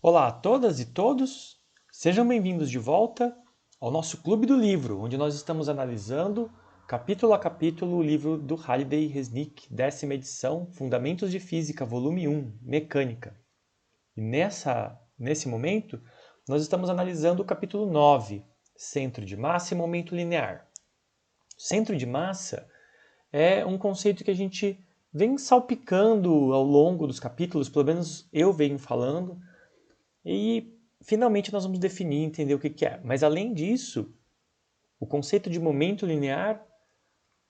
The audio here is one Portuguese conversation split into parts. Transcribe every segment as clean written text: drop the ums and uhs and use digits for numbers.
Olá a todas e todos, sejam bem-vindos de volta ao nosso Clube do Livro, onde nós estamos analisando, capítulo a capítulo, o livro do Halliday Resnick, 10ª edição, Fundamentos de Física, volume 1, Mecânica. E nesse momento, nós estamos analisando o capítulo 9, Centro de Massa e Momento Linear. Centro de massa é um conceito que a gente vem salpicando ao longo dos capítulos, pelo menos eu venho falando, e finalmente nós vamos definir e entender o que é. Mas além disso, o conceito de momento linear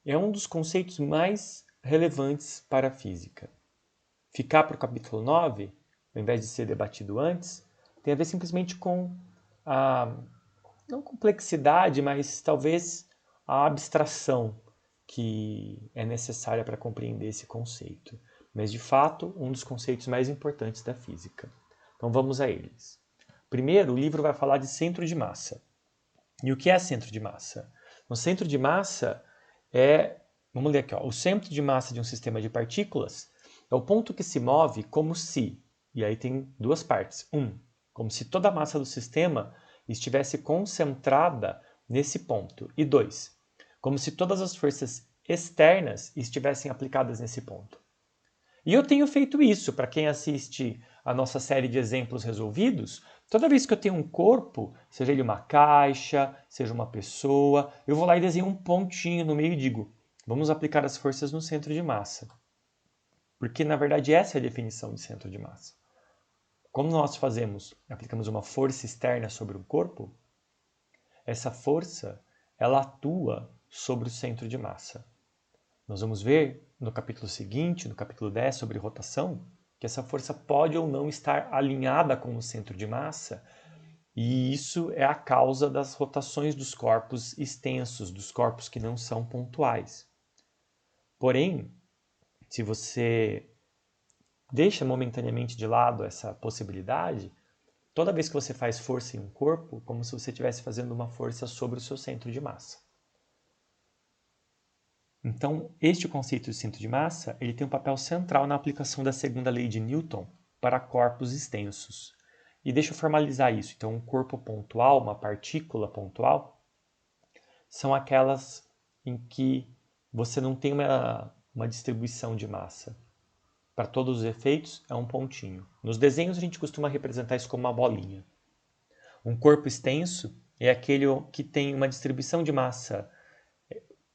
é um dos conceitos mais relevantes para a física. Ficar para o capítulo 9, ao invés de ser debatido antes, tem a ver simplesmente com a, não complexidade, mas talvez a abstração que é necessária para compreender esse conceito. Mas, de fato, um dos conceitos mais importantes da física. Então vamos a eles. Primeiro, o livro vai falar de centro de massa. E o que é centro de massa? O centro de massa vamos ler aqui, ó, o centro de massa de um sistema de partículas é o ponto que se move como se, e aí tem duas partes. Como se toda a massa do sistema estivesse concentrada nesse ponto. E 2, como se todas as forças externas estivessem aplicadas nesse ponto. E eu tenho feito isso, para quem assiste a nossa série de exemplos resolvidos, toda vez que eu tenho um corpo, seja ele uma caixa, seja uma pessoa, eu vou lá e desenho um pontinho no meio e digo, vamos aplicar as forças no centro de massa. Porque, na verdade, essa é a definição de centro de massa. Como nós aplicamos uma força externa sobre o corpo, essa força, ela atua sobre o centro de massa. Nós vamos ver no capítulo seguinte, no capítulo 10, sobre rotação, que essa força pode ou não estar alinhada com o centro de massa, e isso é a causa das rotações dos corpos extensos, dos corpos que não são pontuais. Porém, se você deixa momentaneamente de lado essa possibilidade, toda vez que você faz força em um corpo, como se você estivesse fazendo uma força sobre o seu centro de massa. Então, este conceito de centro de massa ele tem um papel central na aplicação da segunda lei de Newton para corpos extensos. E deixa eu formalizar isso. Então, um corpo pontual, uma partícula pontual, são aquelas em que você não tem uma distribuição de massa. Para todos os efeitos, é um pontinho. Nos desenhos, a gente costuma representar isso como uma bolinha. Um corpo extenso é aquele que tem uma distribuição de massa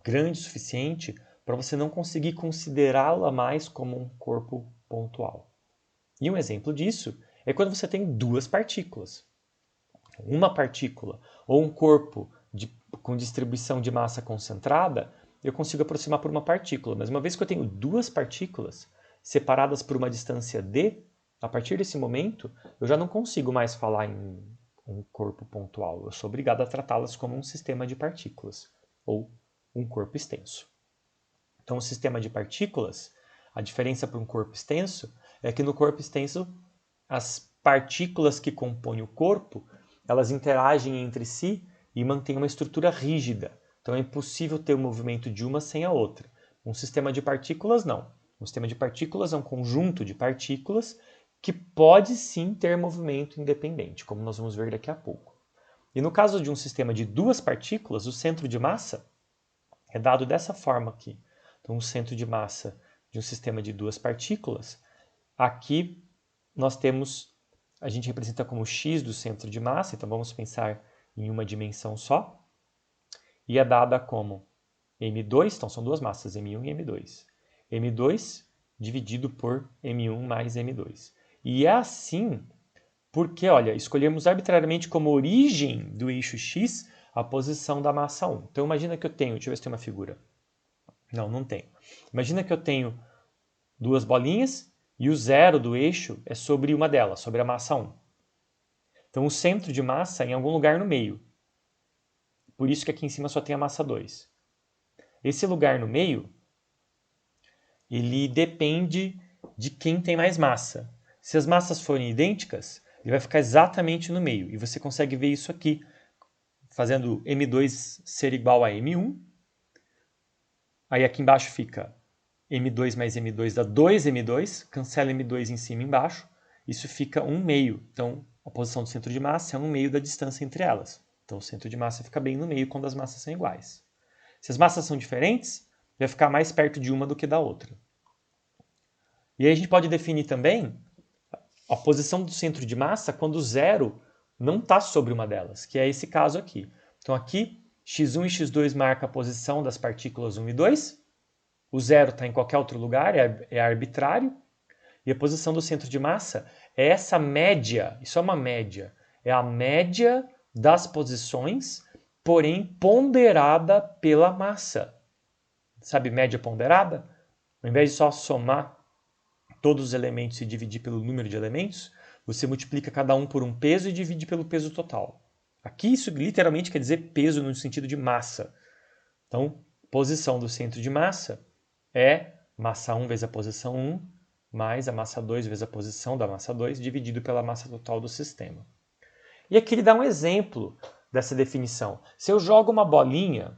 grande o suficiente para você não conseguir considerá-la mais como um corpo pontual. E um exemplo disso é quando você tem duas partículas. Uma partícula ou um corpo com distribuição de massa concentrada, eu consigo aproximar por uma partícula. Mas uma vez que eu tenho duas partículas separadas por uma distância d, a partir desse momento, eu já não consigo mais falar em um corpo pontual. Eu sou obrigado a tratá-las como um sistema de partículas, ou um corpo extenso. Então, o sistema de partículas, a diferença para um corpo extenso é que no corpo extenso, as partículas que compõem o corpo, elas interagem entre si e mantêm uma estrutura rígida. Então, é impossível ter o movimento de uma sem a outra. Um sistema de partículas, não. Um sistema de partículas é um conjunto de partículas que pode sim ter movimento independente, como nós vamos ver daqui a pouco. E no caso de um sistema de duas partículas, o centro de massa é dado dessa forma aqui. Então, o centro de massa de um sistema de duas partículas, aqui nós temos, a gente representa como x do centro de massa, então vamos pensar em uma dimensão só, e é dada como m2, então são duas massas, m1 e m2. m2 dividido por m1 mais m2. E é assim porque, olha, escolhemos arbitrariamente como origem do eixo x a posição da massa 1. Então imagina que eu tenho, deixa eu ver se tem uma figura. Não tenho. Imagina que eu tenho duas bolinhas e o zero do eixo é sobre uma delas, sobre a massa 1. Então o centro de massa é em algum lugar no meio. Por isso que aqui em cima só tem a massa 2. Esse lugar no meio, ele depende de quem tem mais massa. Se as massas forem idênticas, ele vai ficar exatamente no meio. E você consegue ver isso aqui, fazendo M2 ser igual a M1. Aí aqui embaixo fica M2 mais M2 dá 2M2, cancela M2 em cima e embaixo, isso fica 1/2. Então, a posição do centro de massa é 1/2 da distância entre elas. Então, o centro de massa fica bem no meio quando as massas são iguais. Se as massas são diferentes, vai ficar mais perto de uma do que da outra. E aí a gente pode definir também a posição do centro de massa quando o zero não está sobre uma delas, que é esse caso aqui. Então aqui, x1 e x2 marcam a posição das partículas 1 e 2, o zero está em qualquer outro lugar, é arbitrário, e a posição do centro de massa é essa média, isso é uma média, é a média das posições, porém ponderada pela massa. Sabe média ponderada? Ao invés de só somar todos os elementos e dividir pelo número de elementos, você multiplica cada um por um peso e divide pelo peso total. Aqui isso literalmente quer dizer peso no sentido de massa. Então, posição do centro de massa é massa 1 vezes a posição 1, mais a massa 2 vezes a posição da massa 2, dividido pela massa total do sistema. E aqui ele dá um exemplo dessa definição. Se eu jogo uma bolinha,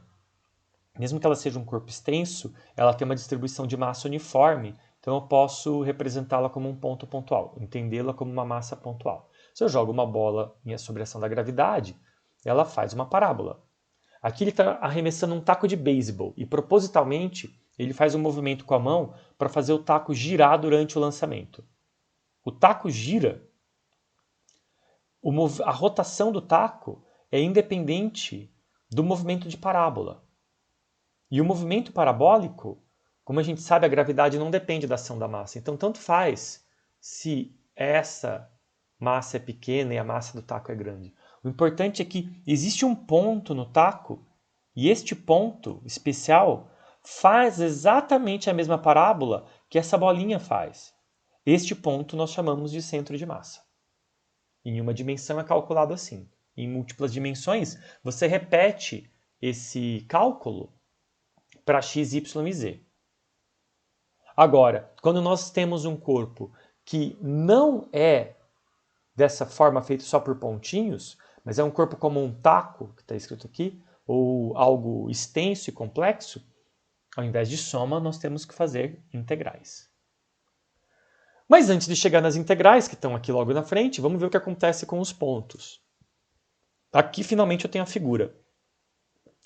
mesmo que ela seja um corpo extenso, ela tem uma distribuição de massa uniforme, então eu posso representá-la como um ponto pontual, entendê-la como uma massa pontual. Se eu jogo uma bola sob a ação da gravidade, ela faz uma parábola. Aqui ele está arremessando um taco de beisebol e propositalmente ele faz um movimento com a mão para fazer o taco girar durante o lançamento. O taco gira, a rotação do taco é independente do movimento de parábola. E o movimento parabólico, como a gente sabe, a gravidade não depende da ação da massa. Então, tanto faz se essa massa é pequena e a massa do taco é grande. O importante é que existe um ponto no taco e este ponto especial faz exatamente a mesma parábola que essa bolinha faz. Este ponto nós chamamos de centro de massa. Em uma dimensão é calculado assim. Em múltiplas dimensões, você repete esse cálculo para x, y e z. Agora, quando nós temos um corpo que não é dessa forma feito só por pontinhos, mas é um corpo como um taco, que está escrito aqui, ou algo extenso e complexo, ao invés de soma, nós temos que fazer integrais. Mas antes de chegar nas integrais, que estão aqui logo na frente, vamos ver o que acontece com os pontos. Aqui, finalmente, eu tenho a figura.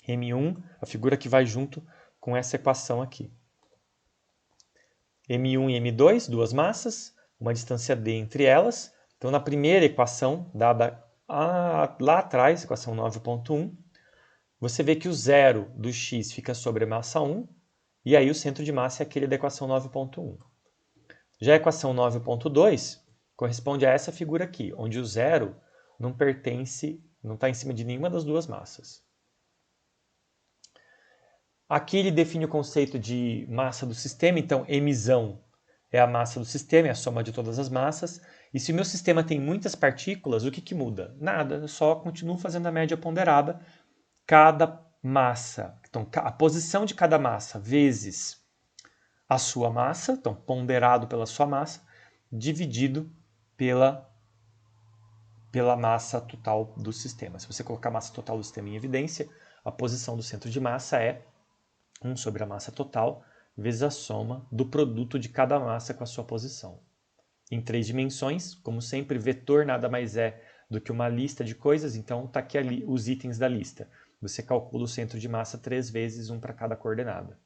M1, a figura que vai junto com essa equação aqui. M1 e M2, duas massas, uma distância d entre elas. Então, na primeira equação, dada lá atrás, equação 9.1, você vê que o zero do x fica sobre a massa 1, e aí o centro de massa é aquele da equação 9.1. Já a equação 9.2 corresponde a essa figura aqui, onde o zero não está em cima de nenhuma das duas massas. Aqui ele define o conceito de massa do sistema, então mzão é a massa do sistema, é a soma de todas as massas. E se o meu sistema tem muitas partículas, o que muda? Nada, eu só continuo fazendo a média ponderada. Cada massa, então a posição de cada massa vezes a sua massa, então ponderado pela sua massa, dividido pela massa total do sistema. Se você colocar a massa total do sistema em evidência, a posição do centro de massa é 1 sobre a massa total vezes a soma do produto de cada massa com a sua posição. Em 3 dimensões, como sempre, vetor nada mais é do que uma lista de coisas, então está aqui os itens da lista. Você calcula o centro de massa 3 vezes, um para cada coordenada.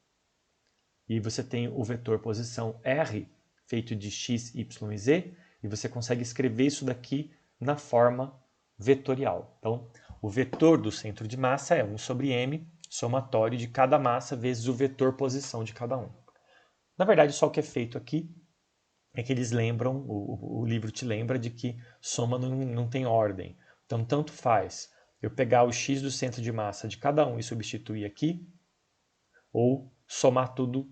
E você tem o vetor posição R, feito de x, y e z, e você consegue escrever isso daqui na forma vetorial. Então, o vetor do centro de massa é 1 sobre m, somatório de cada massa vezes o vetor posição de cada um. Na verdade, só o que é feito aqui é que eles lembram, o livro te lembra de que soma não tem ordem. Então, tanto faz eu pegar o x do centro de massa de cada um e substituir aqui, ou somar tudo.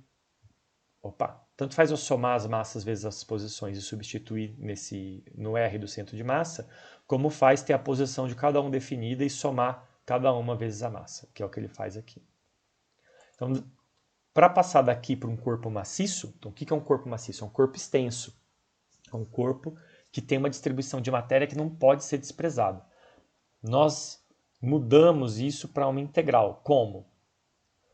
Tanto faz eu somar as massas vezes as posições e substituir no R do centro de massa, como faz ter a posição de cada um definida e somar cada uma vezes a massa, que é o que ele faz aqui. Então, para passar daqui para um corpo maciço, então o que é um corpo maciço? É um corpo extenso. É um corpo que tem uma distribuição de matéria que não pode ser desprezado. Nós mudamos isso para uma integral. Como?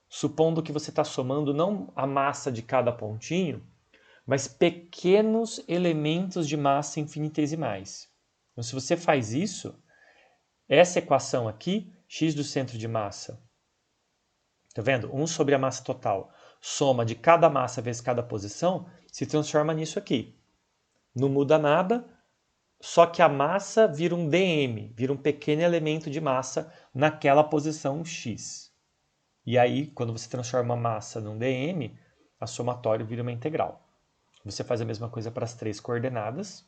Supondo que você está somando não a massa de cada pontinho, mas pequenos elementos de massa infinitesimais. Então, se você faz isso, essa equação aqui, x do centro de massa, tá vendo? 1 sobre a massa total, soma de cada massa vezes cada posição, se transforma nisso aqui. Não muda nada, só que a massa vira um dm, vira um pequeno elemento de massa naquela posição x. E aí, quando você transforma a massa num dm, a somatório vira uma integral. Você faz a mesma coisa para as 3 coordenadas.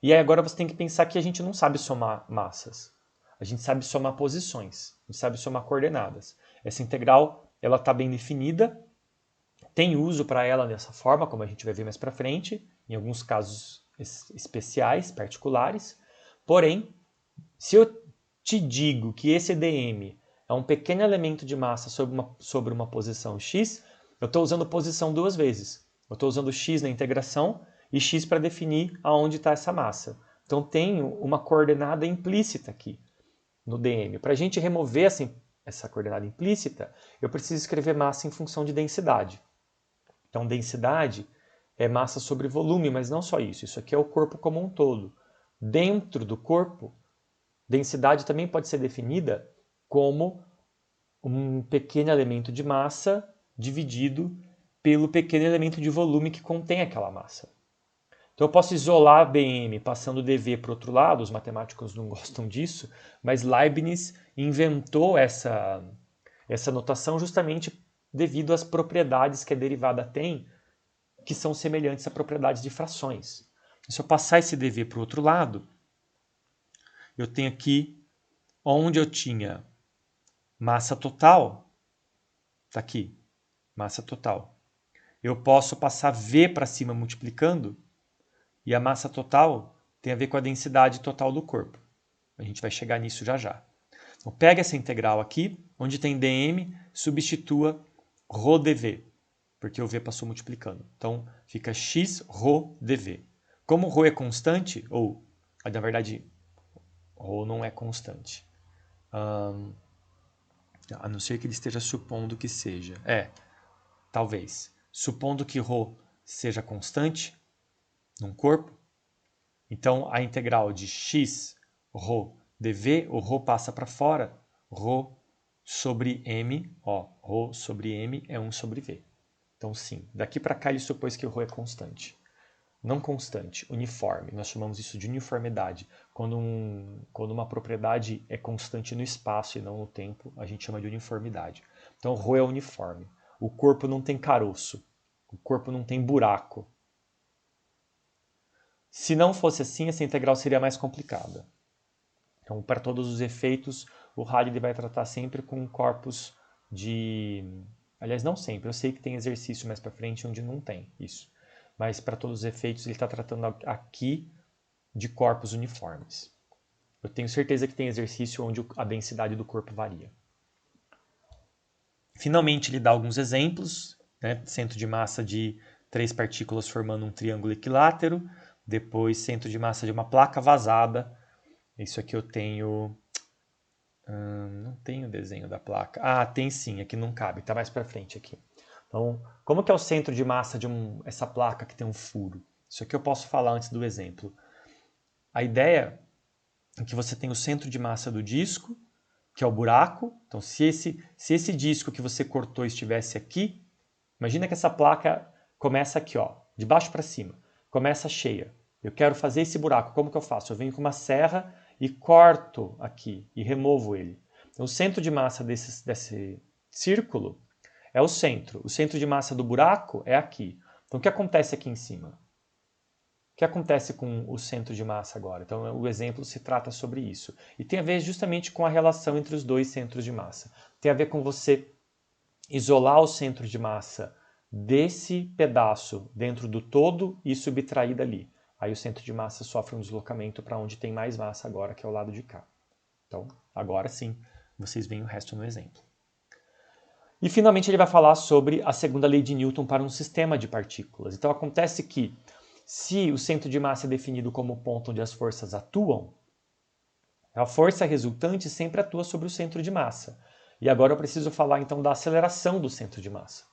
E aí agora você tem que pensar que a gente não sabe somar massas. A gente sabe somar posições, a gente sabe somar coordenadas. Essa integral, ela está bem definida, tem uso para ela dessa forma, como a gente vai ver mais para frente, em alguns casos especiais, particulares. Porém, se eu te digo que esse dm é um pequeno elemento de massa sobre uma posição x, eu estou usando posição 2 vezes. Eu estou usando x na integração e x para definir aonde está essa massa. Então, tenho uma coordenada implícita aqui no dm. Para a gente remover essa coordenada implícita, eu preciso escrever massa em função de densidade. Então, densidade é massa sobre volume, mas não só isso. Isso aqui é o corpo como um todo. Dentro do corpo, densidade também pode ser definida como um pequeno elemento de massa dividido pelo pequeno elemento de volume que contém aquela massa. Então eu posso isolar a dm passando dv para o outro lado, os matemáticos não gostam disso, mas Leibniz inventou essa notação justamente devido às propriedades que a derivada tem, que são semelhantes a propriedades de frações. Se eu passar esse dv para o outro lado, eu tenho aqui, onde eu tinha massa total, está aqui, massa total. Eu posso passar v para cima multiplicando, e a massa total tem a ver com a densidade total do corpo. A gente vai chegar nisso já já. Então pega essa integral aqui, onde tem dm, substitua ρdv, porque o v passou multiplicando. Então fica x ρ dv. Como ρ é constante, ou na verdade ρ não é constante, a não ser que ele esteja supondo que seja. Talvez. Supondo que ρ seja constante num corpo, então a integral de x ρ dv, o ρ passa para fora, ρ sobre m, ρ sobre m é 1 sobre v. Então sim, daqui para cá ele supôs que o ρ é constante. Não constante, uniforme. Nós chamamos isso de uniformidade. Quando uma propriedade é constante no espaço e não no tempo, a gente chama de uniformidade. Então, ρ é uniforme. O corpo não tem caroço. O corpo não tem buraco. Se não fosse assim, essa integral seria mais complicada. Então, para todos os efeitos, o Halliday vai tratar sempre com corpos de... Aliás, não sempre. Eu sei que tem exercício mais para frente onde não tem isso. Mas para todos os efeitos ele está tratando aqui de corpos uniformes. Eu tenho certeza que tem exercício onde a densidade do corpo varia. Finalmente ele dá alguns exemplos, né? Centro de massa de 3 partículas formando um triângulo equilátero, depois centro de massa de uma placa vazada. Isso aqui eu tenho... não tem o desenho da placa. Ah, tem sim, aqui não cabe, está mais para frente aqui. Então, como que é o centro de massa de essa placa que tem um furo? Isso aqui eu posso falar antes do exemplo. A ideia é que você tem o centro de massa do disco, que é o buraco. Então, se esse disco que você cortou estivesse aqui, imagina que essa placa começa aqui, de baixo para cima, começa cheia. Eu quero fazer esse buraco, como que eu faço? Eu venho com uma serra e corto aqui e removo ele. Então, o centro de massa desse círculo é o centro. O centro de massa do buraco é aqui. Então, o que acontece aqui em cima? O que acontece com o centro de massa agora? Então, o exemplo se trata sobre isso. E tem a ver justamente com a relação entre os dois centros de massa. Tem a ver com você isolar o centro de massa desse pedaço dentro do todo e subtrair dali. Aí o centro de massa sofre um deslocamento para onde tem mais massa agora, que é o lado de cá. Então, agora sim, vocês veem o resto no exemplo. E finalmente ele vai falar sobre a segunda lei de Newton para um sistema de partículas. Então acontece que se o centro de massa é definido como o ponto onde as forças atuam, a força resultante sempre atua sobre o centro de massa. E agora eu preciso falar então da aceleração do centro de massa.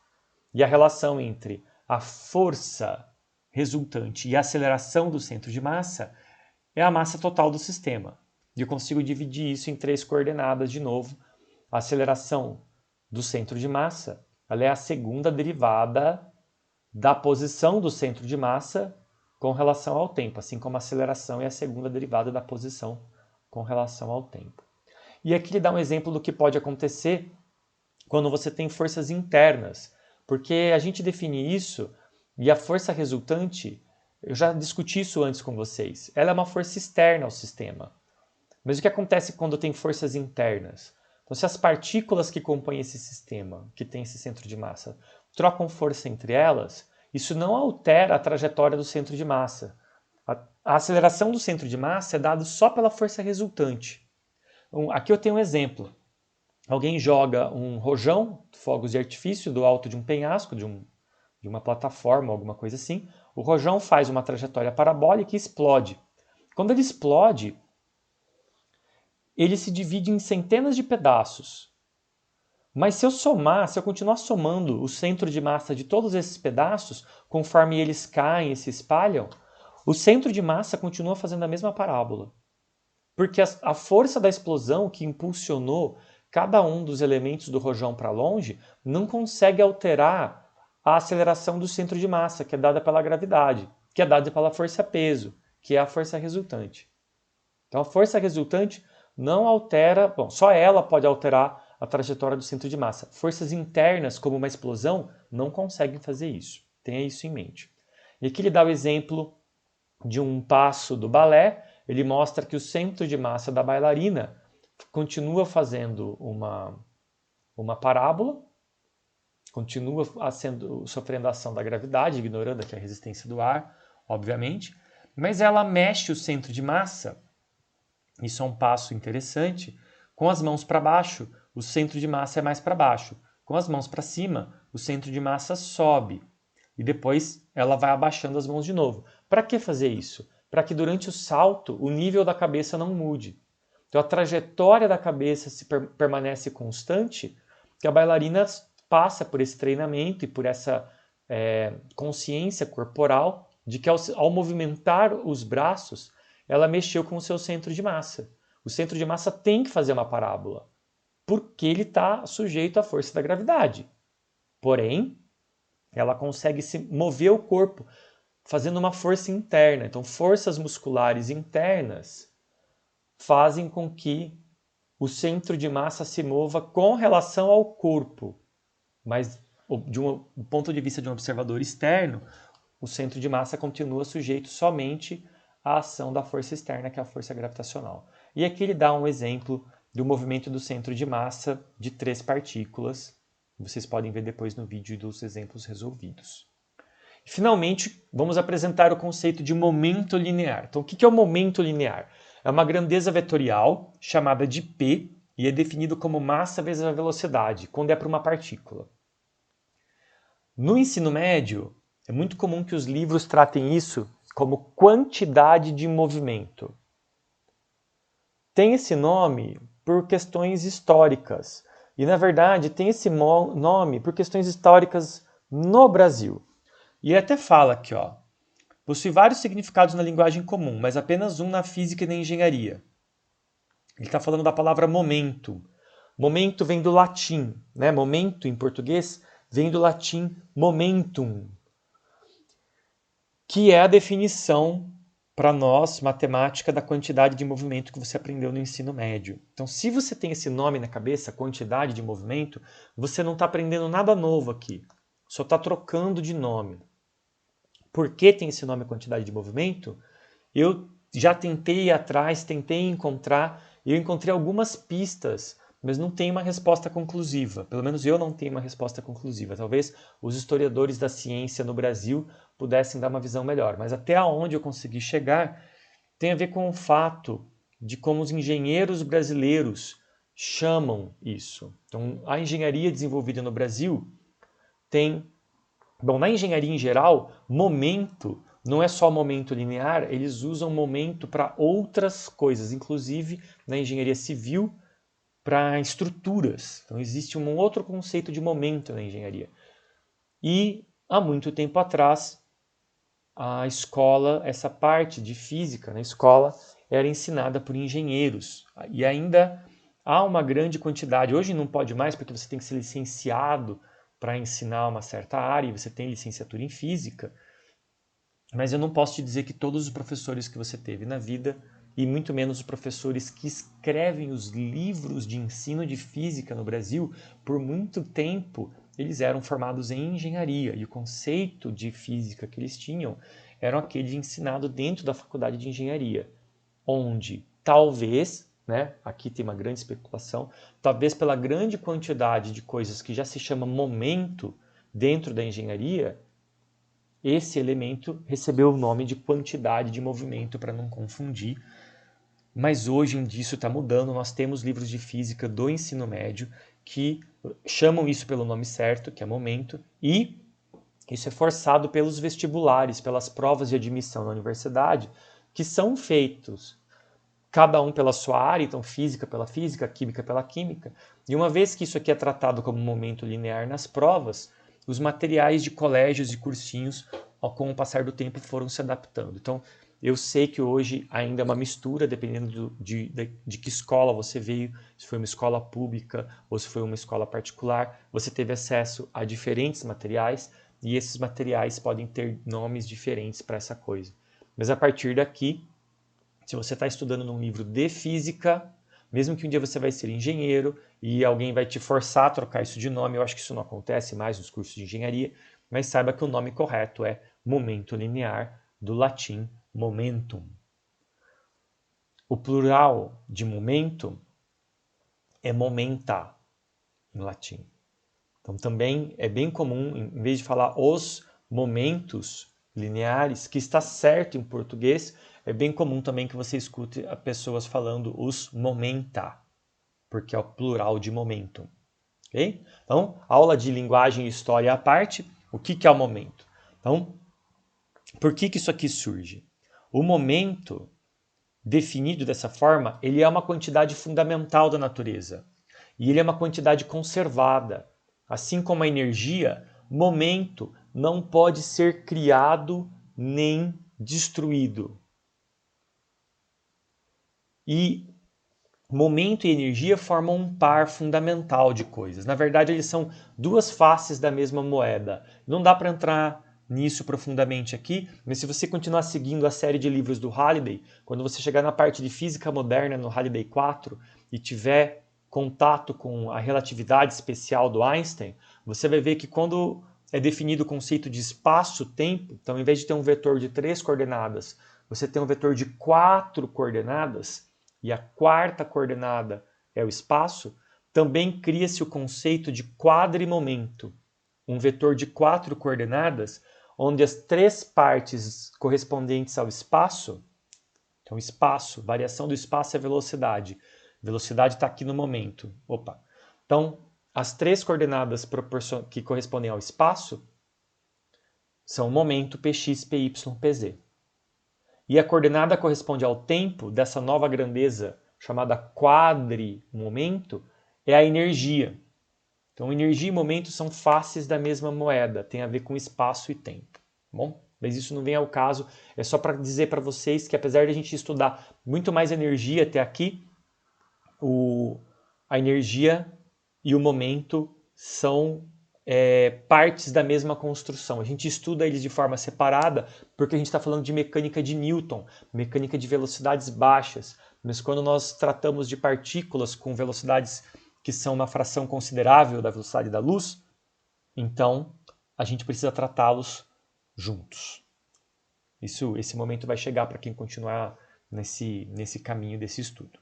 E a relação entre a força resultante e a aceleração do centro de massa é a massa total do sistema. E eu consigo dividir isso em 3 coordenadas de novo. A aceleração do centro de massa, ela é a segunda derivada da posição do centro de massa com relação ao tempo, assim como a aceleração é a segunda derivada da posição com relação ao tempo. E aqui ele dá um exemplo do que pode acontecer quando você tem forças internas, porque a gente define isso e a força resultante, eu já discuti isso antes com vocês, ela é uma força externa ao sistema. Mas o que acontece quando tem forças internas? Então, se as partículas que compõem esse sistema, que tem esse centro de massa, trocam força entre elas, isso não altera a trajetória do centro de massa. A aceleração do centro de massa é dada só pela força resultante. Então, aqui eu tenho um exemplo. Alguém joga um rojão, fogos de artifício, do alto de um penhasco, de uma plataforma, alguma coisa assim. O rojão faz uma trajetória parabólica e explode. Quando ele explode, ele se divide em centenas de pedaços. Mas se eu continuar somando o centro de massa de todos esses pedaços, conforme eles caem e se espalham, o centro de massa continua fazendo a mesma parábola. Porque a força da explosão que impulsionou cada um dos elementos do rojão para longe não consegue alterar a aceleração do centro de massa, que é dada pela gravidade, que é dada pela força-peso, que é a força resultante. Então a força resultante não altera, bom, só ela pode alterar a trajetória do centro de massa. Forças internas, como uma explosão, não conseguem fazer isso. Tenha isso em mente. E aqui ele dá o exemplo de um passo do balé. Ele mostra que o centro de massa da bailarina continua fazendo uma parábola, continua sofrendo a ação da gravidade, ignorando aqui a resistência do ar, obviamente, mas ela mexe o centro de massa. Isso é um passo interessante. Com as mãos para baixo, o centro de massa é mais para baixo. Com as mãos para cima, o centro de massa sobe. E depois ela vai abaixando as mãos de novo. Para que fazer isso? Para que durante o salto o nível da cabeça não mude. Então a trajetória da cabeça permanece constante, que a bailarina passa por esse treinamento e por essa consciência corporal de que ao movimentar os braços, ela mexeu com o seu centro de massa. O centro de massa tem que fazer uma parábola, porque ele está sujeito à força da gravidade. Porém, ela consegue se mover o corpo fazendo uma força interna. Então, forças musculares internas fazem com que o centro de massa se mova com relação ao corpo. Mas, do ponto de vista de um observador externo, o centro de massa continua sujeito somente à ação da força externa, que é a força gravitacional. E aqui ele dá um exemplo do movimento do centro de massa de 3 partículas. Vocês podem ver depois no vídeo dos exemplos resolvidos. E, finalmente, vamos apresentar o conceito de momento linear. Então, o que é o momento linear? É uma grandeza vetorial chamada de P e é definido como massa vezes a velocidade, quando é para uma partícula. No ensino médio, é muito comum que os livros tratem isso como quantidade de movimento. Tem esse nome por questões históricas. E, na verdade, tem esse nome por questões históricas no Brasil. E ele até fala aqui, ó, possui vários significados na linguagem comum, mas apenas um na física e na engenharia. Ele está falando da palavra momento. Momento vem do latim, né? Momento, em português, vem do latim momentum, que é a definição para nós, matemática, da quantidade de movimento que você aprendeu no ensino médio. Então, se você tem esse nome na cabeça, quantidade de movimento, você não está aprendendo nada novo aqui. Só está trocando de nome. Por que tem esse nome quantidade de movimento? Eu já tentei ir atrás, tentei encontrar, e eu encontrei algumas pistas, mas não tem uma resposta conclusiva. Pelo menos eu não tenho uma resposta conclusiva. Talvez os historiadores da ciência no Brasil pudessem dar uma visão melhor. Mas até onde eu consegui chegar tem a ver com o fato de como os engenheiros brasileiros chamam isso. Então, a engenharia desenvolvida no Brasil tem... Bom, na engenharia em geral, momento não é só momento linear, eles usam momento para outras coisas, inclusive na engenharia civil, para estruturas. Então existe um outro conceito de momento na engenharia. E há muito tempo atrás, a escola, essa parte de física na escola, era ensinada por engenheiros. E ainda há uma grande quantidade. Hoje não pode mais, porque você tem que ser licenciado para ensinar uma certa área, e você tem licenciatura em física. Mas eu não posso te dizer que todos os professores que você teve na vida, e muito menos os professores que escrevem os livros de ensino de física no Brasil, por muito tempo eles eram formados em engenharia, e o conceito de física que eles tinham era aquele ensinado dentro da faculdade de engenharia, onde talvez, né, aqui tem uma grande especulação, talvez pela grande quantidade de coisas que já se chama momento dentro da engenharia, esse elemento recebeu o nome de quantidade de movimento para não confundir, mas hoje em dia isso está mudando. Nós temos livros de física do ensino médio que chamam isso pelo nome certo, que é momento, e isso é forçado pelos vestibulares, pelas provas de admissão na universidade, que são feitos cada um pela sua área, então física pela física, química pela química. E uma vez que isso aqui é tratado como momento linear nas provas, os materiais de colégios e cursinhos, com o passar do tempo, foram se adaptando. Então, eu sei que hoje ainda é uma mistura, dependendo de que escola você veio, se foi uma escola pública ou se foi uma escola particular, você teve acesso a diferentes materiais e esses materiais podem ter nomes diferentes para essa coisa. Mas a partir daqui, se você está estudando num livro de física, mesmo que um dia você vai ser engenheiro e alguém vai te forçar a trocar isso de nome, eu acho que isso não acontece mais nos cursos de engenharia, mas saiba que o nome correto é momento linear, do latim momentum. O plural de momento é momenta, em latim. Então também é bem comum, em vez de falar os momentos lineares, que está certo em português, é bem comum também que você escute pessoas falando os momenta, porque é o plural de momentum. Okay? Então, aula de linguagem e história à parte, o que é o momento? Então, por que isso aqui surge? O momento, definido dessa forma, ele é uma quantidade fundamental da natureza. E ele é uma quantidade conservada. Assim como a energia, momento não pode ser criado nem destruído. E momento e energia formam um par fundamental de coisas. Na verdade, eles são duas faces da mesma moeda. Não dá para entrar nisso profundamente aqui, mas se você continuar seguindo a série de livros do Halliday, quando você chegar na parte de física moderna no Halliday 4 e tiver contato com a relatividade especial do Einstein, você vai ver que quando é definido o conceito de espaço-tempo, então em vez de ter um vetor de 3 coordenadas, você tem um vetor de 4 coordenadas, e a quarta coordenada é o espaço, também cria-se o conceito de quadrimomento, um vetor de 4 coordenadas, onde as 3 partes correspondentes ao espaço, então espaço, variação do espaço é velocidade, velocidade está aqui no momento, então as 3 coordenadas que correspondem ao espaço são o momento px, py, pz. E a coordenada corresponde ao tempo dessa nova grandeza chamada quadrimomento, é a energia. Então, energia e momento são faces da mesma moeda, tem a ver com espaço e tempo. Bom, mas isso não vem ao caso, é só para dizer para vocês que apesar de a gente estudar muito mais energia até aqui, a energia e o momento são partes da mesma construção. A gente estuda eles de forma separada porque a gente está falando de mecânica de Newton, mecânica de velocidades baixas. Mas quando nós tratamos de partículas com velocidades que são uma fração considerável da velocidade da luz, então a gente precisa tratá-los juntos. Esse momento vai chegar para quem continuar nesse caminho desse estudo.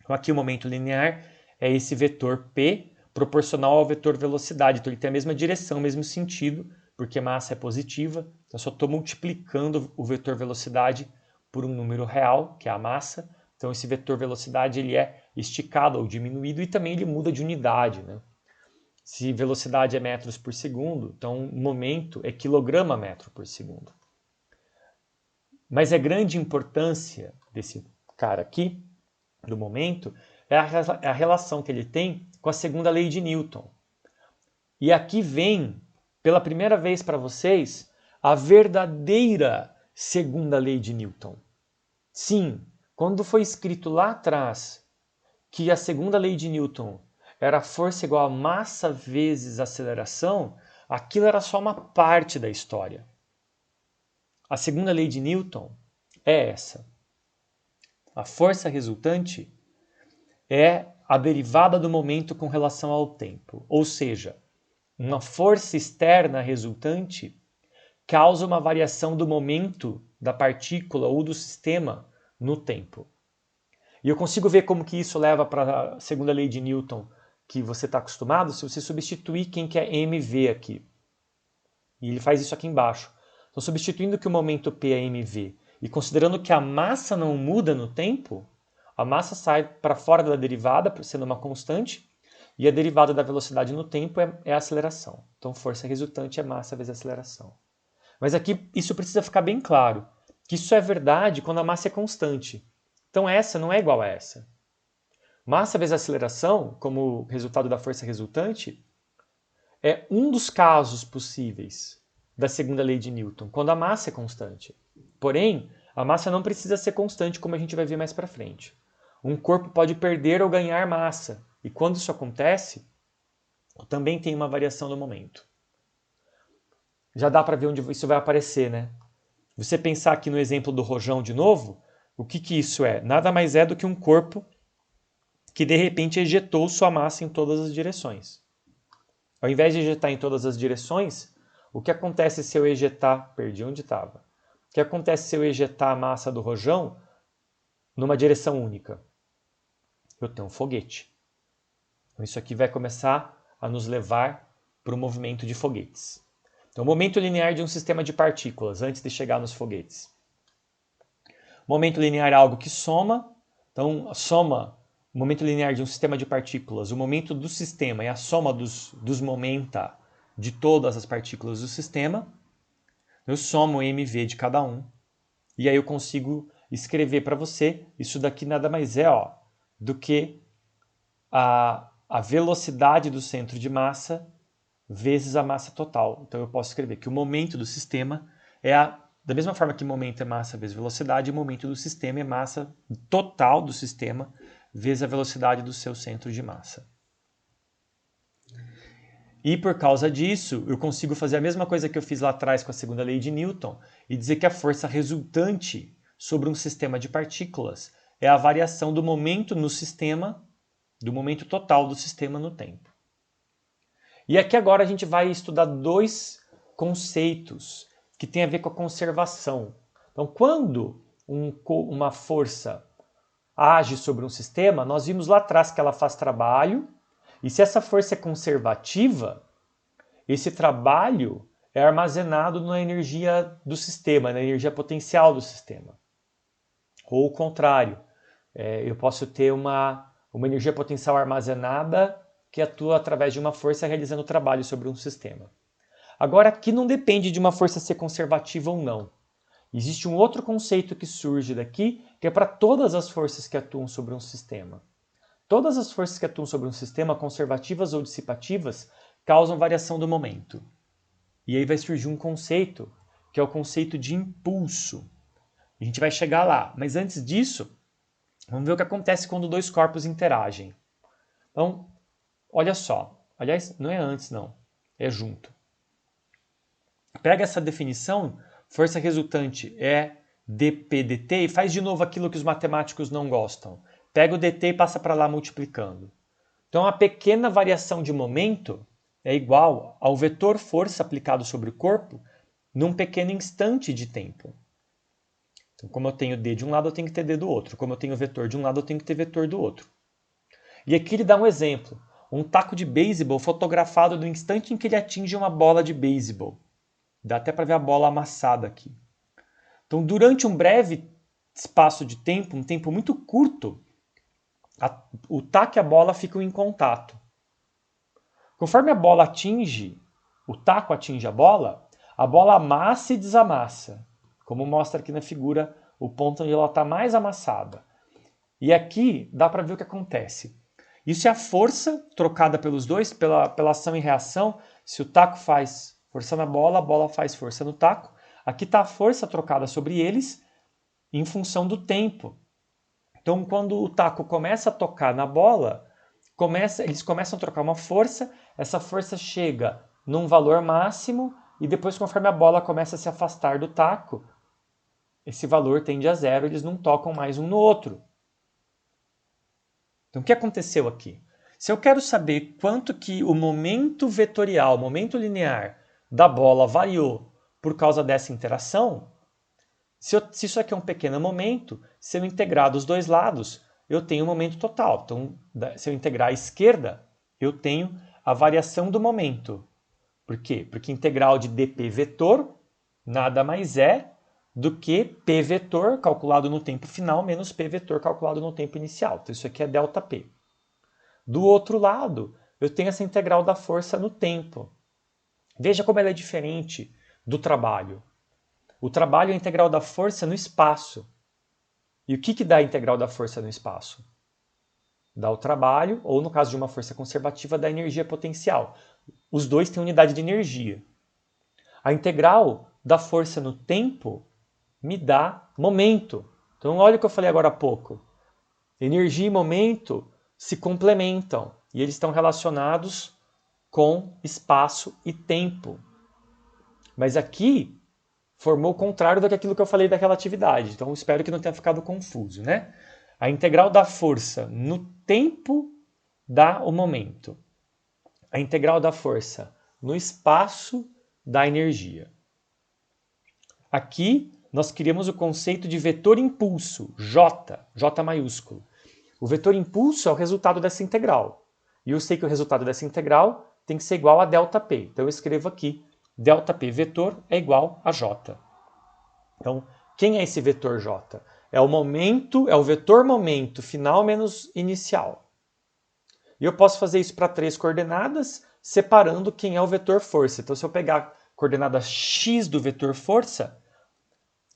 Então aqui o momento linear é esse vetor P proporcional ao vetor velocidade. Então ele tem a mesma direção, o mesmo sentido, porque a massa é positiva. Então eu só estou multiplicando o vetor velocidade por um número real, que é a massa. Então esse vetor velocidade ele é esticado ou diminuído e também ele muda de unidade, né? Se velocidade é metros por segundo, então momento é quilograma metro por segundo. Mas a grande importância desse cara aqui, do momento, é a relação que ele tem com a segunda lei de Newton. E aqui vem pela primeira vez para vocês a verdadeira segunda lei de Newton. Sim, quando foi escrito lá atrás que a segunda lei de Newton era força igual a massa vezes aceleração, aquilo era só uma parte da história. A segunda lei de Newton é essa. A força resultante é a derivada do momento com relação ao tempo. Ou seja, uma força externa resultante causa uma variação do momento da partícula ou do sistema no tempo. E eu consigo ver como que isso leva para a segunda lei de Newton que você está acostumado se você substituir quem que é mv aqui. E ele faz isso aqui embaixo. Então, substituindo que o momento P é mv e considerando que a massa não muda no tempo, a massa sai para fora da derivada, sendo uma constante, e a derivada da velocidade no tempo é a aceleração. Então, força resultante é massa vezes aceleração. Mas aqui isso precisa ficar bem claro, que isso é verdade quando a massa é constante. Então, essa não é igual a essa. Massa vezes aceleração, como resultado da força resultante, é um dos casos possíveis da segunda lei de Newton, quando a massa é constante. Porém, a massa não precisa ser constante, como a gente vai ver mais para frente. Um corpo pode perder ou ganhar massa, e quando isso acontece, também tem uma variação no momento. Já dá para ver onde isso vai aparecer, né? Você pensar aqui no exemplo do rojão de novo, o que isso é? Nada mais é do que um corpo que de repente ejetou sua massa em todas as direções. Ao invés de ejetar em todas as direções, o que acontece se eu ejetar... Perdi onde estava. O que acontece se eu ejetar a massa do rojão numa direção única? Eu tenho um foguete. Então isso aqui vai começar a nos levar para o movimento de foguetes. Então, o momento linear de um sistema de partículas, antes de chegar nos foguetes. O momento linear é algo que soma. Então, a soma, o momento linear de um sistema de partículas, o momento do sistema é a soma dos momenta de todas as partículas do sistema. Eu somo mv de cada um. E aí eu consigo escrever para você, isso daqui nada mais é do que a velocidade do centro de massa vezes a massa total. Então eu posso escrever que o momento do sistema é da mesma forma que momento é massa vezes velocidade, o momento do sistema é massa total do sistema vezes a velocidade do seu centro de massa. E por causa disso, eu consigo fazer a mesma coisa que eu fiz lá atrás com a segunda lei de Newton e dizer que a força resultante sobre um sistema de partículas é a variação do momento no sistema, do momento total do sistema no tempo. E aqui agora a gente vai estudar dois conceitos que têm a ver com a conservação. Então, quando uma força age sobre um sistema, nós vimos lá atrás que ela faz trabalho, e se essa força é conservativa, esse trabalho é armazenado na energia do sistema, na energia potencial do sistema. Ou o contrário, eu posso ter uma energia potencial armazenada que atua através de uma força realizando trabalho sobre um sistema. Agora, aqui não depende de uma força ser conservativa ou não. Existe um outro conceito que surge daqui, que é para todas as forças que atuam sobre um sistema. Todas as forças que atuam sobre um sistema, conservativas ou dissipativas, causam variação do momento. E aí vai surgir um conceito, que é o conceito de impulso. A gente vai chegar lá, mas antes disso, vamos ver o que acontece quando dois corpos interagem. Então, olha só. Aliás, não é antes, não. É junto. Pega essa definição, força resultante é dp dt, e faz de novo aquilo que os matemáticos não gostam. Pega o dt e passa para lá multiplicando. Então, a pequena variação de momento é igual ao vetor força aplicado sobre o corpo num pequeno instante de tempo. Então, como eu tenho d de um lado, eu tenho que ter d do outro. Como eu tenho vetor de um lado, eu tenho que ter vetor do outro. E aqui ele dá um exemplo. Um taco de beisebol fotografado no instante em que ele atinge uma bola de beisebol. Dá até para ver a bola amassada aqui. Então, durante um breve espaço de tempo, um tempo muito curto, o taco e a bola ficam em contato. Conforme a bola atinge, o taco atinge a bola amassa e desamassa. Como mostra aqui na figura, o ponto onde ela está mais amassada. E aqui dá para ver o que acontece. Isso é a força trocada pelos dois, pela ação e reação. Se o taco faz Força na bola, a bola faz força no taco. Aqui está a força trocada sobre eles em função do tempo. Então, quando o taco começa a tocar na bola, eles começam a trocar uma força, essa força chega num valor máximo e depois, conforme a bola começa a se afastar do taco, esse valor tende a zero, eles não tocam mais um no outro. Então, o que aconteceu aqui? Se eu quero saber quanto que o momento vetorial, o momento linear da bola variou por causa dessa interação, se isso aqui é um pequeno momento, se eu integrar dos dois lados, eu tenho o momento total. Então, se eu integrar à esquerda, eu tenho a variação do momento. Por quê? Porque integral de dp vetor nada mais é do que p vetor calculado no tempo final menos p vetor calculado no tempo inicial. Então, isso aqui é ΔP. Do outro lado, eu tenho essa integral da força no tempo. Veja como ela é diferente do trabalho. O trabalho é a integral da força no espaço. E o que dá a integral da força no espaço? Dá o trabalho, ou no caso de uma força conservativa, dá a energia potencial. Os dois têm unidade de energia. A integral da força no tempo me dá momento. Então, olha o que eu falei agora há pouco. Energia e momento se complementam e eles estão relacionados com espaço e tempo. Mas aqui formou o contrário daquilo que eu falei da relatividade. Então, espero que não tenha ficado confuso, né? A integral da força no tempo dá o momento. A integral da força no espaço dá energia. Aqui, nós criamos o conceito de vetor impulso, J maiúsculo. O vetor impulso é o resultado dessa integral. E eu sei que o resultado dessa integral tem que ser igual a ΔP. Então, eu escrevo aqui, ΔP vetor é igual a J. Então, quem é esse vetor J? É o momento, é o vetor momento final menos inicial. E eu posso fazer isso para 3 coordenadas, separando quem é o vetor força. Então, se eu pegar a coordenada x do vetor força,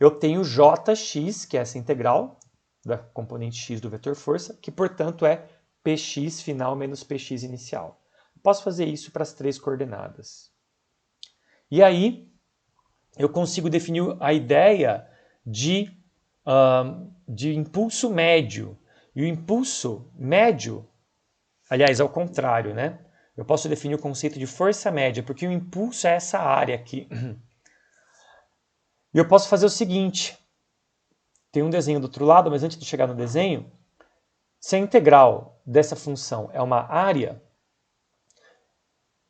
eu tenho Jx, que é essa integral da componente x do vetor força, que, portanto, é px final menos px inicial. Eu posso fazer isso para as 3 coordenadas. E aí, eu consigo definir a ideia de impulso médio. E o impulso médio, aliás, ao contrário, né? Eu posso definir o conceito de força média, porque o impulso é essa área aqui. E eu posso fazer o seguinte, tem um desenho do outro lado, mas antes de chegar no desenho, se a integral dessa função é uma área,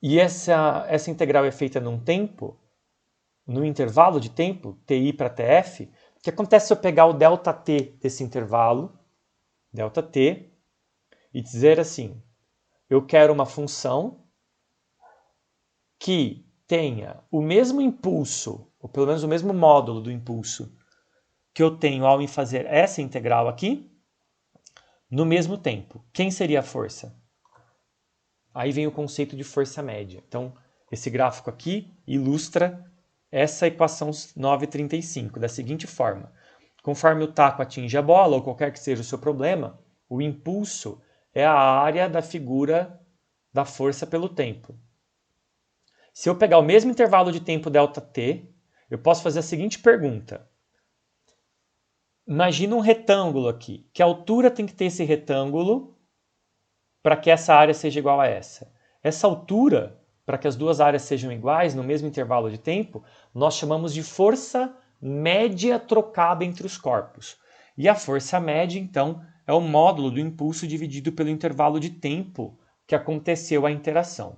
e essa integral é feita num tempo, no intervalo de tempo, TI para TF, o que acontece se eu pegar o ΔT desse intervalo, ΔT, e dizer assim, eu quero uma função que tenha o mesmo impulso, ou pelo menos o mesmo módulo do impulso, que eu tenho ao fazer essa integral aqui, no mesmo tempo. Quem seria a força? Aí vem o conceito de força média. Então, esse gráfico aqui ilustra essa equação 935, da seguinte forma. Conforme o taco atinge a bola, ou qualquer que seja o seu problema, o impulso é a área da figura da força pelo tempo. Se eu pegar o mesmo intervalo de tempo ΔT, eu posso fazer a seguinte pergunta. Imagina um retângulo aqui. Que altura tem que ter esse retângulo para que essa área seja igual a essa? Essa altura, para que as duas áreas sejam iguais no mesmo intervalo de tempo, nós chamamos de força média trocada entre os corpos. E a força média, então, é o módulo do impulso dividido pelo intervalo de tempo que aconteceu a interação.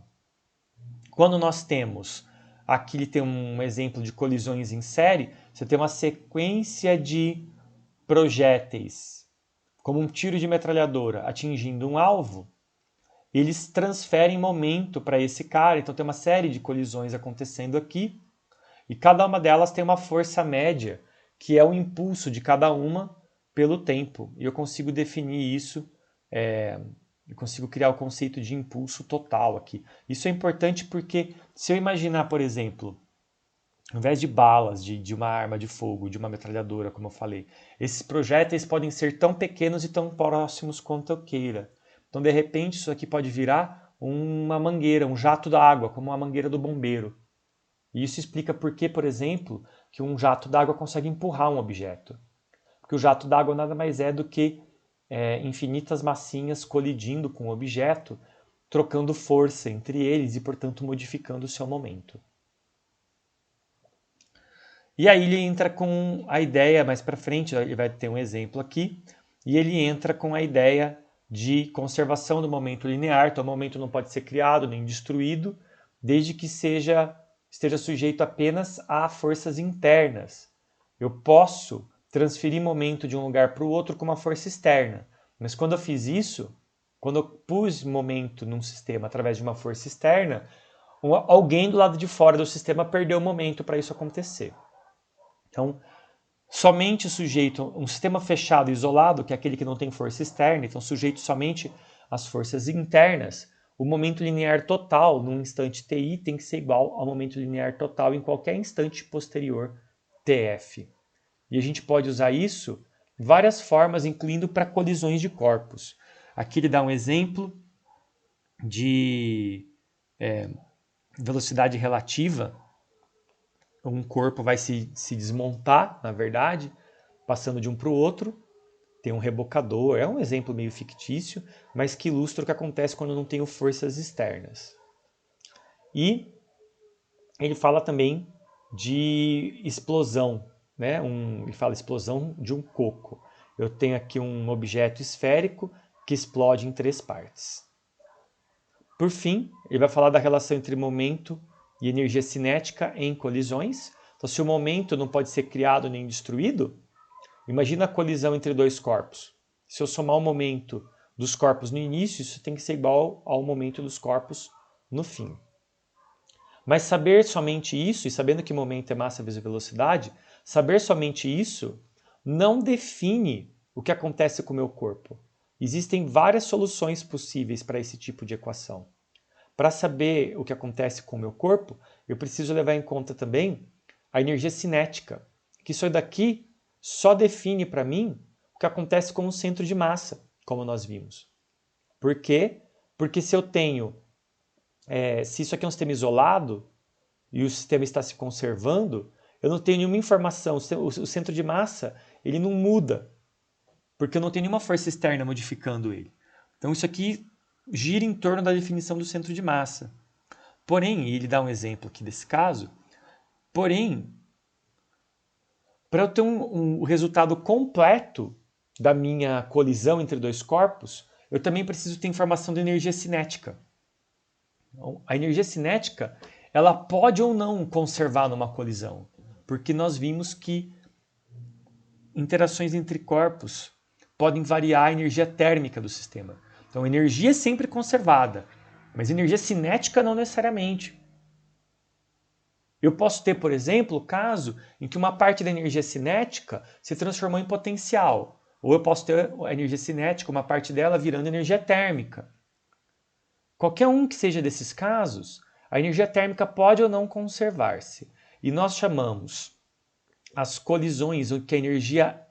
Quando nós temos, aqui tem um exemplo de colisões em série, você tem uma sequência de projéteis, como um tiro de metralhadora atingindo um alvo, eles transferem momento para esse cara, então tem uma série de colisões acontecendo aqui, e cada uma delas tem uma força média, que é o impulso de cada uma pelo tempo. E eu consigo definir isso, eu consigo criar o conceito de impulso total aqui. Isso é importante porque se eu imaginar, por exemplo, ao invés de balas, de uma arma de fogo, de uma metralhadora, como eu falei, esses projéteis podem ser tão pequenos e tão próximos quanto eu queira. Então, de repente, isso aqui pode virar uma mangueira, um jato d'água, como a mangueira do bombeiro. E isso explica por que, por exemplo, que um jato d'água consegue empurrar um objeto. Porque o jato d'água nada mais é do que infinitas massinhas colidindo com o objeto, trocando força entre eles e, portanto, modificando o seu momento. E aí ele entra com a ideia, mais para frente, ele vai ter um exemplo aqui, e ele entra com a ideia de conservação do momento linear. Então o momento não pode ser criado nem destruído, desde que esteja sujeito apenas a forças internas. Eu posso transferir momento de um lugar para o outro com uma força externa, mas quando eu fiz isso, quando eu pus momento num sistema através de uma força externa, alguém do lado de fora do sistema perdeu o momento para isso acontecer. Então, somente sujeito, um sistema fechado e isolado, que é aquele que não tem força externa, então sujeito somente às forças internas, o momento linear total num instante TI tem que ser igual ao momento linear total em qualquer instante posterior TF. E a gente pode usar isso de várias formas, incluindo para colisões de corpos. Aqui ele dá um exemplo de velocidade relativa. Um corpo vai se desmontar, na verdade, passando de um para o outro. Tem um rebocador, é um exemplo meio fictício, mas que ilustra o que acontece quando eu não tenho forças externas. E ele fala também de explosão, né? Ele fala explosão de um coco. Eu tenho aqui um objeto esférico que explode em 3 partes. Por fim, ele vai falar da relação entre momento e energia cinética em colisões. Então, se o momento não pode ser criado nem destruído, imagina a colisão entre 2 corpos. Se eu somar o momento dos corpos no início, isso tem que ser igual ao momento dos corpos no fim. Mas saber somente isso, e sabendo que momento é massa vezes velocidade, saber somente isso não define o que acontece com o meu corpo. Existem várias soluções possíveis para esse tipo de equação. Para saber o que acontece com o meu corpo, eu preciso levar em conta também a energia cinética, que isso daqui só define para mim o que acontece com o centro de massa, como nós vimos. Por quê? Porque se eu tenho, se isso aqui é um sistema isolado e o sistema está se conservando, eu não tenho nenhuma informação, o centro de massa ele não muda, porque eu não tenho nenhuma força externa modificando ele. Então isso aqui gira em torno da definição do centro de massa. Porém, ele dá um exemplo aqui desse caso, porém, para eu ter o resultado completo da minha colisão entre 2 corpos, eu também preciso ter informação da energia cinética. Então, a energia cinética ela pode ou não conservar numa colisão, porque nós vimos que interações entre corpos podem variar a energia térmica do sistema. Então, energia é sempre conservada, mas energia cinética não necessariamente. Eu posso ter, por exemplo, o caso em que uma parte da energia cinética se transformou em potencial. Ou eu posso ter a energia cinética, uma parte dela virando energia térmica. Qualquer um que seja desses casos, a energia térmica pode ou não conservar-se. E nós chamamos as colisões, o que a energia,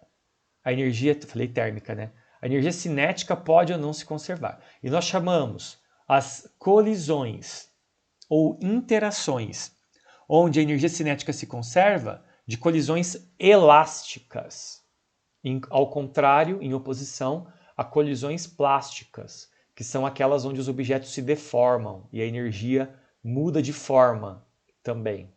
falei térmica, né? A energia cinética pode ou não se conservar. E nós chamamos as colisões ou interações onde a energia cinética se conserva de colisões elásticas. Ao contrário, em oposição a colisões plásticas, que são aquelas onde os objetos se deformam e a energia muda de forma também.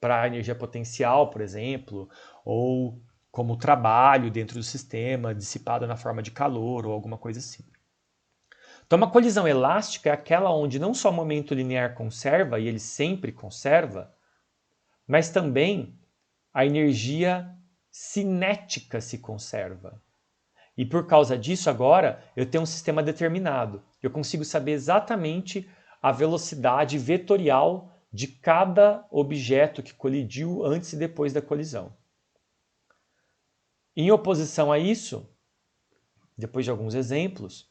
Para a energia potencial, por exemplo, ou como trabalho dentro do sistema, dissipada na forma de calor ou alguma coisa assim. Então, uma colisão elástica é aquela onde não só o momento linear conserva, e ele sempre conserva, mas também a energia cinética se conserva. E por causa disso, agora, eu tenho um sistema determinado. Eu consigo saber exatamente a velocidade vetorial de cada objeto que colidiu antes e depois da colisão. Em oposição a isso, depois de alguns exemplos,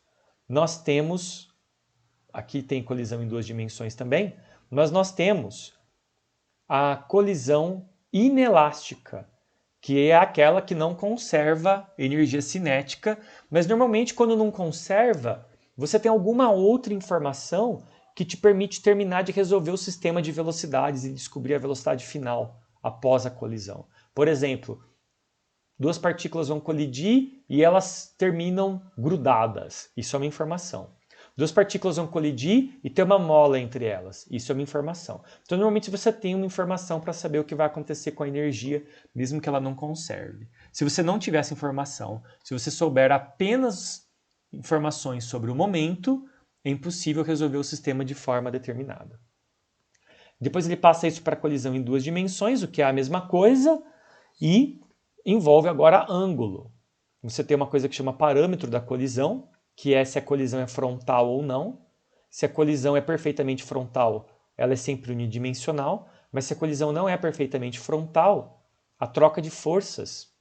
nós temos, aqui tem colisão em 2 dimensões também, mas nós temos a colisão inelástica, que é aquela que não conserva energia cinética, mas normalmente quando não conserva, você tem alguma outra informação que te permite terminar de resolver o sistema de velocidades e descobrir a velocidade final após a colisão. Por exemplo, duas partículas vão colidir e elas terminam grudadas. Isso é uma informação. Duas partículas vão colidir e tem uma mola entre elas. Isso é uma informação. Então, normalmente você tem uma informação para saber o que vai acontecer com a energia, mesmo que ela não conserve. Se você não tiver essa informação, se você souber apenas informações sobre o momento, é impossível resolver o sistema de forma determinada. Depois ele passa isso para a colisão em duas dimensões, o que é a mesma coisa, e envolve agora ângulo. Você tem uma coisa que chama parâmetro da colisão, que é se a colisão é frontal ou não. Se a colisão é perfeitamente frontal, ela é sempre unidimensional, mas se a colisão não é perfeitamente frontal, a troca de forças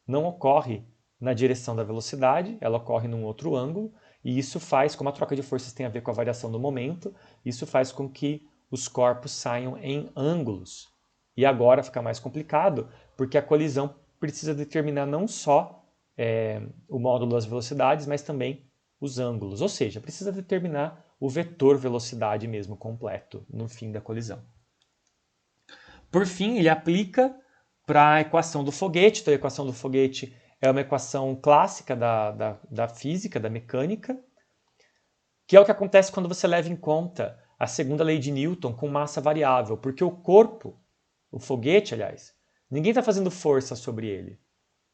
não ocorre na direção da velocidade, ela ocorre num outro ângulo, e isso faz, como a troca de forças tem a ver com a variação do momento, isso faz com que os corpos saiam em ângulos. E agora fica mais complicado, porque a colisão precisa determinar não só o módulo das velocidades, mas também os ângulos. Ou seja, precisa determinar o vetor velocidade mesmo completo no fim da colisão. Por fim, ele aplica para a equação do foguete. Então, a equação do foguete é uma equação clássica da física, da mecânica, que é o que acontece quando você leva em conta a segunda lei de Newton com massa variável, porque o corpo, o foguete, aliás, ninguém está fazendo força sobre ele.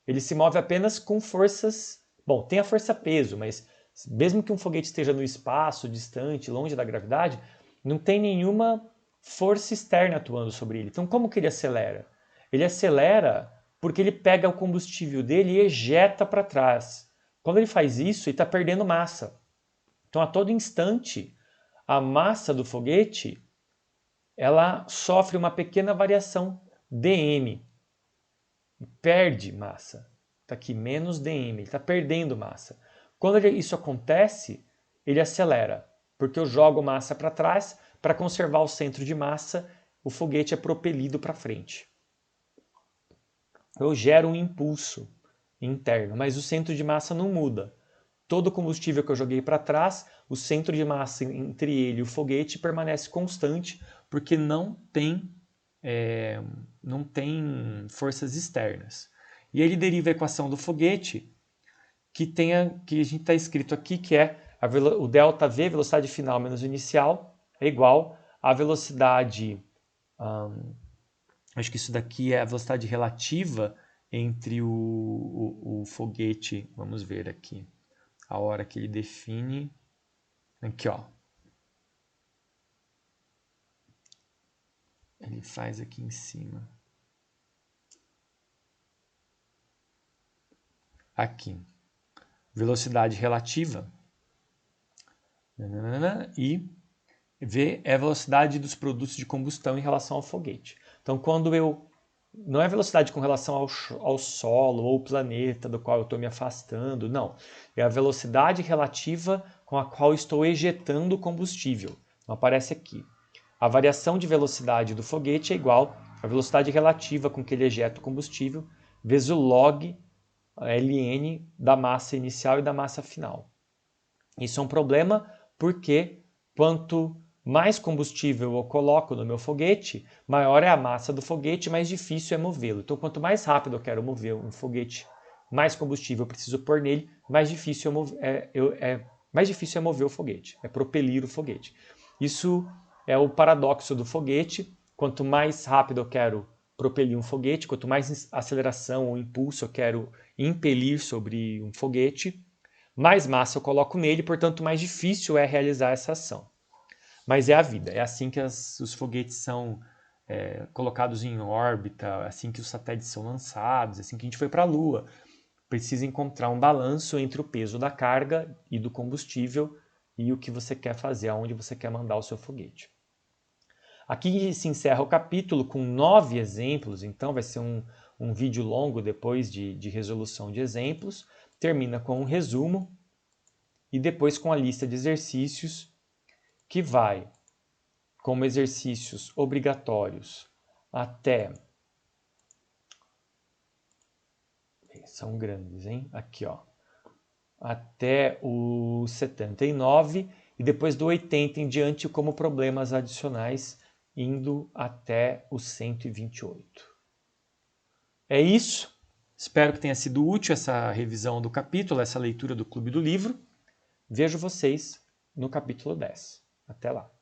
Ele se move apenas com forças... Bom, tem a força-peso, mas mesmo que um foguete esteja no espaço, distante, longe da gravidade, não tem nenhuma força externa atuando sobre ele. Então, como que ele acelera? Ele acelera porque ele pega o combustível dele e ejeta para trás. Quando ele faz isso, ele está perdendo massa. Então, a todo instante, a massa do foguete ela sofre uma pequena variação dm. Perde massa. Está aqui, menos dm. Ele está perdendo massa. Quando isso acontece, ele acelera, porque eu jogo massa para trás. Para conservar o centro de massa, o foguete é propelido para frente. Eu gero um impulso interno, mas o centro de massa não muda. Todo o combustível que eu joguei para trás, o centro de massa entre ele e o foguete permanece constante, porque não tem forças externas. E ele deriva a equação do foguete, que a gente está escrito aqui, que é o ΔV, velocidade final menos inicial, é igual à velocidade... acho que isso daqui é a velocidade relativa entre o foguete. Vamos ver aqui. A hora que ele define. Aqui, ó. Ele faz aqui em cima. Aqui. Velocidade relativa. E V é a velocidade dos produtos de combustão em relação ao foguete. Então, quando não é velocidade com relação ao solo ou planeta do qual eu estou me afastando, não. É a velocidade relativa com a qual estou ejetando o combustível. Então, aparece aqui. A variação de velocidade do foguete é igual à velocidade relativa com que ele ejeta o combustível vezes o log ln da massa inicial e da massa final. Isso é um problema porque quanto mais combustível eu coloco no meu foguete, maior é a massa do foguete, mais difícil é movê-lo. Então, quanto mais rápido eu quero mover um foguete, mais combustível eu preciso pôr nele, mais difícil é mover o foguete, é propelir o foguete. Isso é o paradoxo do foguete. Quanto mais rápido eu quero propelir um foguete, quanto mais aceleração ou impulso eu quero impelir sobre um foguete, mais massa eu coloco nele, portanto mais difícil é realizar essa ação. Mas é a vida, é assim que os foguetes são colocados em órbita, é assim que os satélites são lançados, é assim que a gente foi para a Lua. Precisa encontrar um balanço entre o peso da carga e do combustível e o que você quer fazer, aonde você quer mandar o seu foguete. Aqui se encerra o capítulo com 9 exemplos, então vai ser um vídeo longo depois de resolução de exemplos. Termina com um resumo e depois com a lista de exercícios que vai como exercícios obrigatórios até... São grandes, hein? Aqui, ó. Até o 79 e depois do 80 em diante como problemas adicionais, indo até o 128. É isso. Espero que tenha sido útil essa revisão do capítulo, essa leitura do Clube do Livro. Vejo vocês no capítulo 10. Até lá.